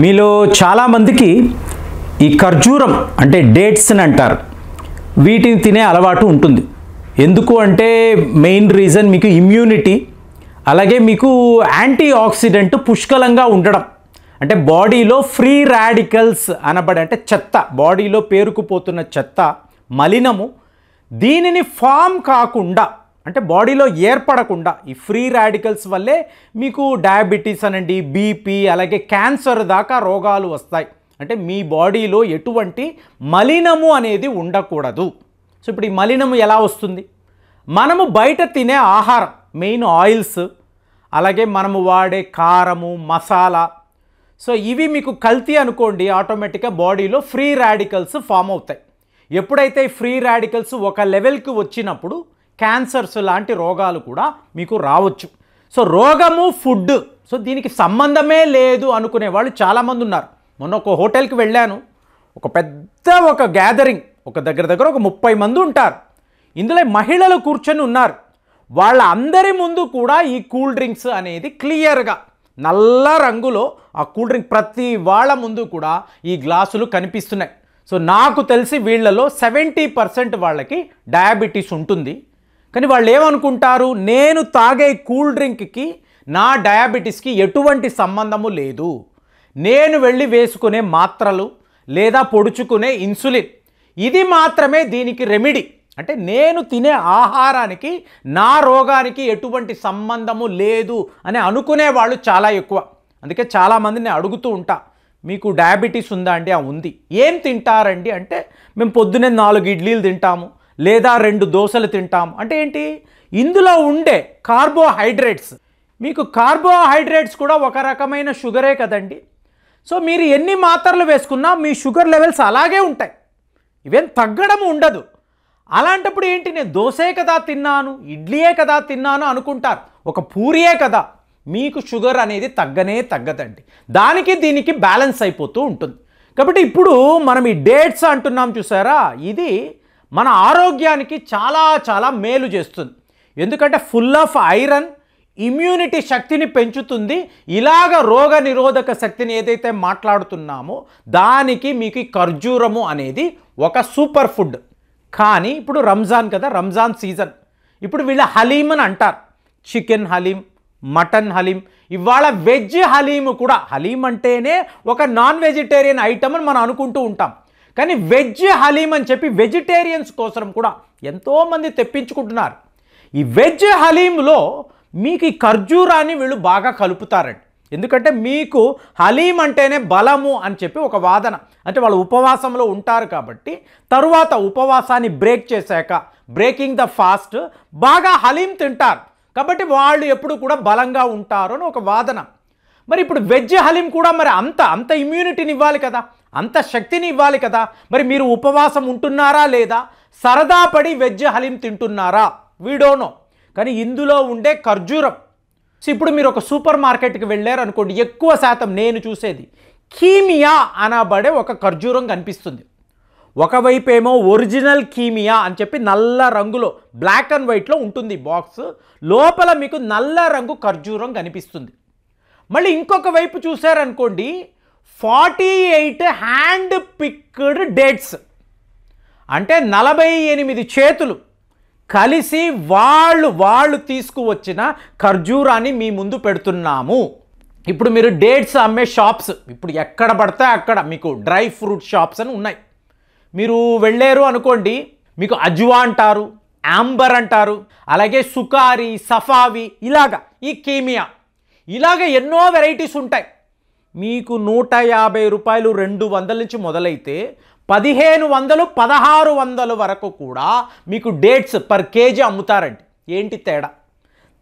మీలో చాలామందికి ఈ ఖర్జూరం అంటే డేట్స్ అని అంటారు. వీటిని తినే అలవాటు ఉంటుంది. ఎందుకు అంటే మెయిన్ రీజన్ మీకు ఇమ్యూనిటీ, అలాగే మీకు యాంటీ ఆక్సిడెంట్ పుష్కలంగా ఉండడం. అంటే బాడీలో ఫ్రీ రాడికల్స్ అనబడే అంటే చెత్త, బాడీలో పేరుకుపోతున్న చెత్త, మలినము, దీనిని ఫామ్ కాకుండా అంటే బాడీలో ఏర్పడకుండా ఈ ఫ్రీ రాడికల్స్ వల్లే మీకు డయాబెటీస్ అనండి, బీపీ, అలాగే క్యాన్సర్ దాకా రోగాలు వస్తాయి. అంటే మీ బాడీలో ఎటువంటి మలినము అనేది ఉండకూడదు. సో ఇప్పుడు ఈ మలినము ఎలా వస్తుంది? మనము బయట తినే ఆహారం, మెయిన్ ఆయిల్స్, అలాగే మనము వాడే కారము, మసాలా, సో ఇవి మీకు కల్తీ అనుకోండి, ఆటోమేటిక్గా బాడీలో ఫ్రీ రాడికల్స్ ఫామ్ అవుతాయి. ఎప్పుడైతే ఫ్రీ రాడికల్స్ ఒక లెవెల్కి వచ్చినప్పుడు క్యాన్సర్స్ లాంటి రోగాలు కూడా మీకు రావచ్చు. సో రోగము ఫుడ్, సో దీనికి సంబంధమే లేదు అనుకునే వాళ్ళు చాలామంది ఉన్నారు. మొన్న ఒక హోటల్కి వెళ్ళాను, ఒక గ్యాదరింగ్, ఒక దగ్గర ఒక 30 మంది ఉంటారు. ఇందులో మహిళలు కూర్చొని ఉన్నారు. వాళ్ళ అందరి ముందు కూడా ఈ కూల్ డ్రింక్స్ అనేది క్లియర్గా నల్ల రంగులో ఆ కూల్ డ్రింక్ ప్రతి వాళ్ళ ముందు కూడా ఈ గ్లాసులు కనిపిస్తున్నాయి. సో నాకు తెలిసి వీళ్ళలో 70% వాళ్ళకి డయాబెటీస్ ఉంటుంది. కానీ వాళ్ళు ఏమనుకుంటారు, నేను తాగే కూల్ డ్రింక్కి నా డయాబెటీస్కి ఎటువంటి సంబంధము లేదు, నేను వెళ్ళి వేసుకునే మాత్రలు లేదా పొడుచుకునే ఇన్సులిన్ ఇది మాత్రమే దీనికి రెమెడీ. అంటే నేను తినే ఆహారానికి నా రోగానికి ఎటువంటి సంబంధము లేదు అని అనుకునే వాళ్ళు చాలా ఎక్కువ. అందుకే చాలామందిని అడుగుతూ ఉంటా, మీకు డయాబెటీస్ ఉందా అండి? ఉంది. ఏం తింటారండి అంటే, మేము పొద్దున్నే 4 ఇడ్లీలు తింటాము, లేదా 2 దోశలు తింటాము. అంటే ఏంటి? ఇందులో ఉండే కార్బోహైడ్రేట్స్, మీకు కార్బోహైడ్రేట్స్ కూడా ఒక రకమైన షుగరే కదండి. సో మీరు ఎన్ని మాత్రలు వేసుకున్నా మీ షుగర్ లెవెల్స్ అలాగే ఉంటాయి, ఇవేం తగ్గడం ఉండదు. అలాంటప్పుడు ఏంటి, నేను దోశే కదా తిన్నాను, ఇడ్లీయే కదా తిన్నాను అనుకుంటారు, ఒక పూరియే కదా, మీకు షుగర్ అనేది తగ్గదండి. దానికి దీనికి బ్యాలెన్స్ అయిపోతూ ఉంటుంది. కాబట్టి ఇప్పుడు మనం ఈ డేట్స్ అంటున్నాం చూసారా, ఇది మన ఆరోగ్యానికి చాలా చాలా మేలు చేస్తుంది. ఎందుకంటే ఫుల్ ఆఫ్ ఐరన్, ఇమ్యూనిటీ శక్తిని పెంచుతుంది. ఇలాగ రోగ నిరోధక శక్తిని ఏదైతే మాట్లాడుతున్నామో దానికి మీకు ఈ ఖర్జూరము అనేది ఒక సూపర్ ఫుడ్. కానీ ఇప్పుడు రంజాన్ కదా, రంజాన్ సీజన్. ఇప్పుడు వీళ్ళ హలీం అని అంటారు, చికెన్ హలీం, మటన్ హలీం, ఇవాళ వెజ్ హలీం కూడా. హలీం అంటేనే ఒక నాన్ వెజిటేరియన్ ఐటమ్ అని మనం అనుకుంటూ ఉంటాం. కానీ వెజ్ హలీం అని చెప్పి వెజిటేరియన్స్ కోసం కూడా ఎంతోమంది తెప్పించుకుంటున్నారు. ఈ వెజ్ హలీంలో మీకు ఈ ఖర్జూరాన్ని వీళ్ళు బాగా కలుపుతారండి. ఎందుకంటే మీకు హలీం అంటేనే బలము అని చెప్పి ఒక వాదన. అంటే వాళ్ళు ఉపవాసంలో ఉంటారు కాబట్టి తరువాత ఉపవాసాన్ని బ్రేక్ చేశాక, బ్రేకింగ్ ద ఫాస్ట్, బాగా హలీం తింటారు కాబట్టి వాళ్ళు ఎప్పుడు కూడా బలంగా ఉంటారు అని ఒక వాదన. మరి ఇప్పుడు వెజ్ హలీం కూడా మరి అంత ఇమ్యూనిటీని ఇవ్వాలి కదా, అంత శక్తిని ఇవ్వాలి కదా. మరి మీరు ఉపవాసం ఉంటున్నారా లేదా, సరదా పడి వెజ్ హలీం తింటున్నారా, వీ డోంట్ నో. కానీ ఇందులో ఉండే ఖర్జూరం, సో ఇప్పుడు మీరు ఒక సూపర్ మార్కెట్కి వెళ్ళారు అనుకోండి, ఎక్కువ శాతం నేను చూసేది కీమియా అనబడే ఒక ఖర్జూరం కనిపిస్తుంది. ఒకవైపు ఏమో ఒరిజినల్ కీమియా అని చెప్పి నల్ల రంగులో బ్లాక్ అండ్ వైట్లో ఉంటుంది బాక్స్, లోపల మీకు నల్ల రంగు ఖర్జూరం కనిపిస్తుంది. మళ్ళీ ఇంకొక వైపు చూసారనుకోండి 48 హ్యాండ్ పిక్డ్ డేట్స్, అంటే 48 చేతులు కలిసి వాళ్ళు తీసుకువచ్చిన ఖర్జూరాన్ని మీ ముందు పెడుతున్నాము. ఇప్పుడు మీరు డేట్స్ అమ్మే షాప్స్ ఇప్పుడు ఎక్కడ పడితే అక్కడ మీకు డ్రై ఫ్రూట్ షాప్స్ అని ఉన్నాయి. మీరు వెళ్ళారు అనుకోండి, మీకు అజ్వా అంటారు, యాంబర్ అంటారు, అలాగే సుకారి, సఫావి, ఇలాగా ఈ కీమియా, ఇలాగ ఎన్నో వెరైటీస్ ఉంటాయి. మీకు 150 రూపాయలు 200 నుంచి మొదలైతే 1500, 1600 వరకు కూడా మీకు డేట్స్ పర్ కేజీ అమ్ముతారండి. ఏంటి తేడా?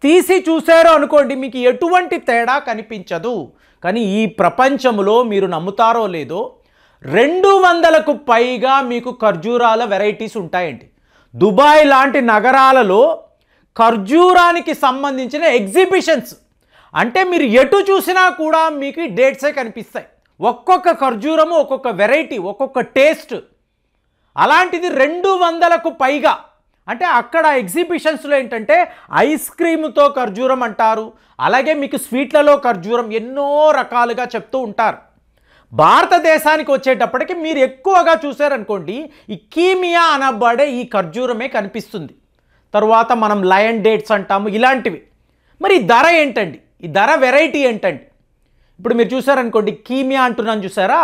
తీసి చూసారో అనుకోండి, మీకు ఎటువంటి తేడా కనిపించదు. కానీ ఈ ప్రపంచంలో మీరు నమ్ముతారో లేదో 200కు పైగా మీకు ఖర్జూరాల వెరైటీస్ ఉంటాయండి. దుబాయ్ లాంటి నగరాలలో ఖర్జూరానికి సంబంధించిన ఎగ్జిబిషన్స్, అంటే మీరు ఎటు చూసినా కూడా మీకు డేట్సే కనిపిస్తాయి. ఒక్కొక్క ఖర్జూరము ఒక్కొక్క వెరైటీ, ఒక్కొక్క టేస్ట్. అలాంటిది 200కు పైగా. అంటే అక్కడ ఎగ్జిబిషన్స్లో ఏంటంటే ఐస్ క్రీమ్తో ఖర్జూరం అంటారు, అలాగే మీకు స్వీట్లలో ఖర్జూరం, ఎన్నో రకాలుగా చెప్తూ ఉంటారు. భారతదేశానికి వచ్చేటప్పటికి మీరు ఎక్కువగా చూసారనుకోండి ఈ కీమియా అనబడే ఈ ఖర్జూరమే కనిపిస్తుంది. తరువాత మనం లయన్ డేట్స్ అంటాము, ఇలాంటివి. మరి ఈ ధర ఏంటండి, ఈ ధర వెరైటీ ఏంటండి? ఇప్పుడు మీరు చూసారనుకోండి కీమియా అంటున్నాను చూసారా,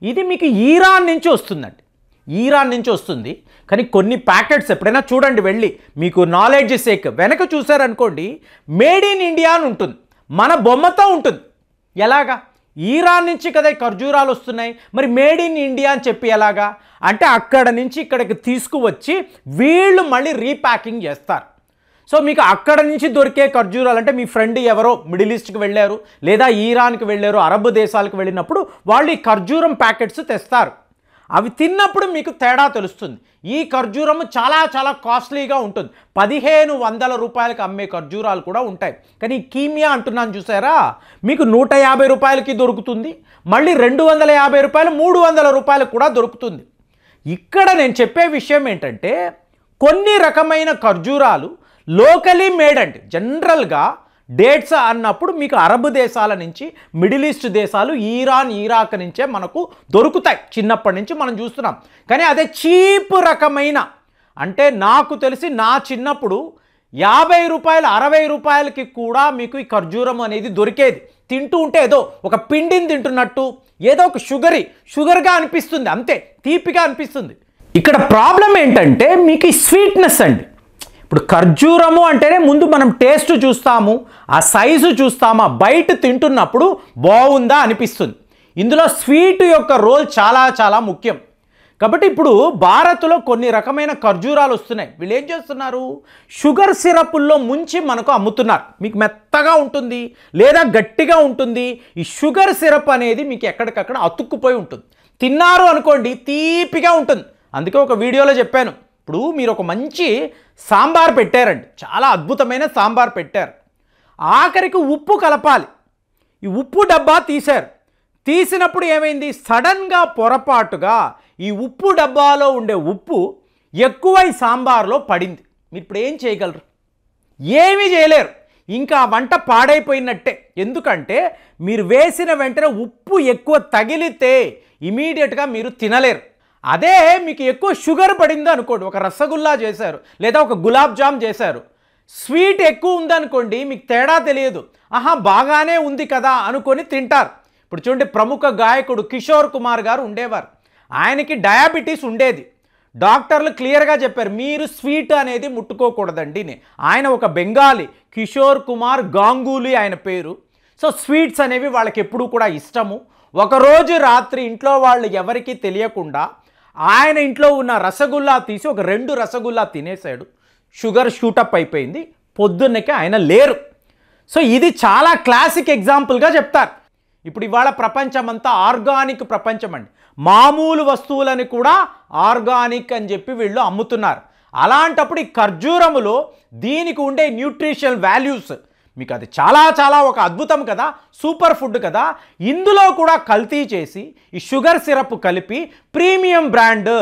ఇది మీకు ఈరాన్ నుంచి వస్తుందండి, ఈరాన్ నుంచి వస్తుంది. కానీ కొన్ని ప్యాకెట్స్ ఎప్పుడైనా చూడండి వెళ్ళి, మీకు నాలెడ్జ్ సేక్ వెనక చూసారనుకోండి మేడ్ ఇన్ ఇండియా అని ఉంటుంది, మన బొమ్మతో ఉంటుంది. ఎలాగా? ఈరాన్ నుంచి కదా ఖర్జూరాలు వస్తున్నాయి, మరి మేడ్ ఇన్ ఇండియా అని చెప్పి ఎలాగా అంటే అక్కడ నుంచి ఇక్కడికి తీసుకువచ్చి వీళ్ళు మళ్ళీ రీప్యాకింగ్ చేస్తారు. సో మీకు అక్కడ నుంచి దొరికే ఖర్జూరాలు అంటే మీ ఫ్రెండ్ ఎవరో మిడిల్ ఈస్ట్కి వెళ్ళారు లేదా ఈరాన్కి వెళ్ళారు, అరబ్ దేశాలకు వెళ్ళినప్పుడు వాళ్ళు ఈ ఖర్జూరం ప్యాకెట్స్ తెస్తారు. అవి తిన్నప్పుడు మీకు తేడా తెలుస్తుంది. ఈ ఖర్జూరం చాలా చాలా కాస్ట్లీగా ఉంటుంది, 1500 రూపాయలకి అమ్మే ఖర్జూరాలు కూడా ఉంటాయి. కానీ కీమియా అంటున్నాను చూసారా, మీకు 150 రూపాయలకి దొరుకుతుంది, మళ్ళీ 250 రూపాయలు 300 రూపాయలకు కూడా దొరుకుతుంది. ఇక్కడ నేను చెప్పే విషయం ఏంటంటే కొన్ని రకమైన ఖర్జూరాలు లోకలీ మేడ్ అండి. జనరల్గా డేట్స్ అన్నప్పుడు మీకు అరబ్ దేశాల నుంచి, మిడిల్ ఈస్ట్ దేశాలు, ఈరాన్, ఇరాక్ నుంచే మనకు దొరుకుతాయి. చిన్నప్పటి నుంచి మనం చూస్తున్నాం. కానీ అదే చీప్ రకమైన అంటే నాకు తెలిసి నా చిన్నప్పుడు 50 రూపాయలు 60 రూపాయలకి కూడా మీకు ఈ ఖర్జూరం అనేది దొరికేది. తింటూ ఉంటే ఏదో ఒక పిండిని తింటున్నట్టు, ఏదో ఒక షుగర్గా అనిపిస్తుంది, అంతే, తీపిగా అనిపిస్తుంది. ఇక్కడ ప్రాబ్లం ఏంటంటే మీకు ఈ స్వీట్నెస్ అండి. ఇప్పుడు ఖర్జూరము అంటేనే ముందు మనం టేస్ట్ చూస్తాము, ఆ సైజు చూస్తాము, ఆ బయట తింటున్నప్పుడు బాగుందా అనిపిస్తుంది. ఇందులో స్వీట్ యొక్క రోల్ చాలా చాలా ముఖ్యం. కాబట్టి ఇప్పుడు భారత్లో కొన్ని రకమైన ఖర్జూరాలు వస్తున్నాయి. వీళ్ళు ఏం చేస్తున్నారు, షుగర్ సిరపుల్లో ముంచి మనకు అమ్ముతున్నారు. మీకు మెత్తగా ఉంటుంది లేదా గట్టిగా ఉంటుంది. ఈ షుగర్ సిరప్ అనేది మీకు ఎక్కడికక్కడ అతుక్కుపోయి ఉంటుంది. తిన్నారు అనుకోండి తీపిగా ఉంటుంది. అందుకే ఒక వీడియోలో చెప్పాను, ఇప్పుడు మీరు ఒక మంచి సాంబార్ పెట్టారండి, చాలా అద్భుతమైన సాంబార్ పెట్టారు, ఆఖరికి ఉప్పు కలపాలి. ఈ ఉప్పు డబ్బా తీశారు, తీసినప్పుడు ఏమైంది, సడన్గా పొరపాటుగా ఈ ఉప్పు డబ్బాలో ఉండే ఉప్పు ఎక్కువ ఈ సాంబార్లో పడింది. మీరు ఇప్పుడు ఏం చేయగలరు? ఏమీ చేయలేరు. ఇంకా ఆ వంట పాడైపోయినట్టే. ఎందుకంటే మీరు వేసిన వెంటనే ఉప్పు ఎక్కువ తగిలితే ఇమీడియట్గా మీరు తినలేరు. అదే మీకు ఎక్కువ షుగర్ పడింది అనుకోండి, ఒక రసగుల్లా చేశారు లేదా ఒక గులాబ్ జామ్ చేశారు, స్వీట్ ఎక్కువ ఉందనుకోండి మీకు తేడా తెలియదు, ఆహా బాగానే ఉంది కదా అనుకొని తింటారు. ఇప్పుడు చూడండి ప్రముఖ గాయకుడు కిషోర్ కుమార్ గారు ఉండేవారు, ఆయనకి డయాబెటీస్ ఉండేది. డాక్టర్లు క్లియర్గా చెప్పారు మీరు స్వీట్ అనేది ముట్టుకోకూడదండి. ఆయన ఒక బెంగాలీ, కిషోర్ కుమార్ గాంగూలీ ఆయన పేరు. సో స్వీట్స్ అనేవి వాళ్ళకి ఎప్పుడూ కూడా ఇష్టము. ఒకరోజు రాత్రి ఇంట్లో వాళ్ళు ఎవరికీ తెలియకుండా ఆయన ఇంట్లో ఉన్న రసగుల్లా తీసి ఒక 2 రసగుల్లా తినేశాడు, షుగర్ షూటప్ అయిపోయింది, పొద్దున్నకి ఆయన లేరు. సో ఇది చాలా క్లాసిక్ ఎగ్జాంపుల్గా చెప్తారు. ఇప్పుడు ఇవాళ ప్రపంచం అంతా ఆర్గానిక్ ప్రపంచం అండి, మామూలు వస్తువులని కూడా ఆర్గానిక్ అని చెప్పి వీళ్ళు అమ్ముతున్నారు. అలాంటప్పుడు ఈ ఖర్జూరములో దీనికి ఉండే న్యూట్రిషనల్ వాల్యూస్ మీకు అది చాలా చాలా ఒక అద్భుతం కదా, సూపర్ ఫుడ్ కదా. ఇందులో కూడా కల్తీ చేసి ఈ షుగర్ సిరప్ కలిపి ప్రీమియం బ్రాండ్,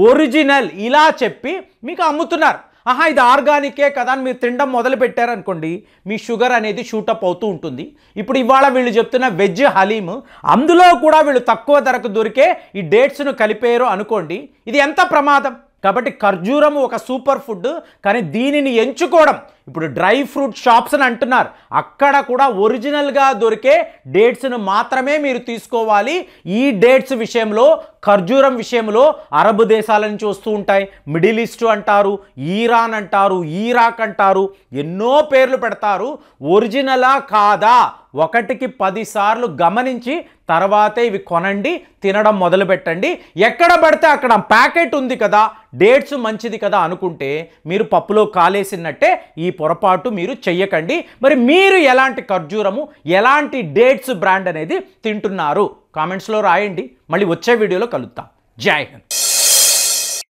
ఒరిజినల్ ఇలా చెప్పి మీకు అమ్ముతున్నారు. ఆహా ఇది ఆర్గానికే కదా అని మీరు తినడం మొదలు పెట్టారనుకోండి మీ షుగర్ అనేది షూటప్ అవుతూ ఉంటుంది. ఇప్పుడు ఇవాళ వీళ్ళు చెప్తున్న వెజ్ హలీమ్, అందులో కూడా వీళ్ళు తక్కువ ధరకు దొరికే ఈ డేట్స్ను కలిపారు అనుకోండి, ఇది ఎంత ప్రమాదం. కాబట్టి ఖర్జూరం ఒక సూపర్ ఫుడ్, కానీ దీనిని ఎంచుకోవడం, ఇప్పుడు డ్రై ఫ్రూట్ షాప్స్ అని అంటున్నారు, అక్కడ కూడా ఒరిజినల్గా దొరికే డేట్స్ను మాత్రమే మీరు తీసుకోవాలి. ఈ డేట్స్ విషయంలో, ఖర్జూరం విషయంలో అరబ్ దేశాల నుంచి వస్తూ ఉంటాయి, మిడిల్ ఈస్ట్ అంటారు, ఈరాన్ అంటారు, ఇరాక్ అంటారు, ఎన్నో పేర్లు పెడతారు. ఒరిజినలా కాదా 1కి 10 సార్లు గమనించి తర్వాతే ఇవి కొనండి, తినడం మొదలు పెట్టండి. ఎక్కడ పడితే అక్కడ ప్యాకెట్ ఉంది కదా, డేట్స్ మంచిది కదా అనుకుంటే మీరు పప్పులో కాలేసినట్టే. ఈ పొరపాటు మీరు చెయ్యకండి. మరి మీరు ఎలాంటి ఖర్జూరము, ఎలాంటి డేట్స్ బ్రాండ్ అనేది తింటున్నారు కామెంట్స్లో రాయండి. మళ్ళీ వచ్చే వీడియోలో కలుద్దాం. జై హింద్.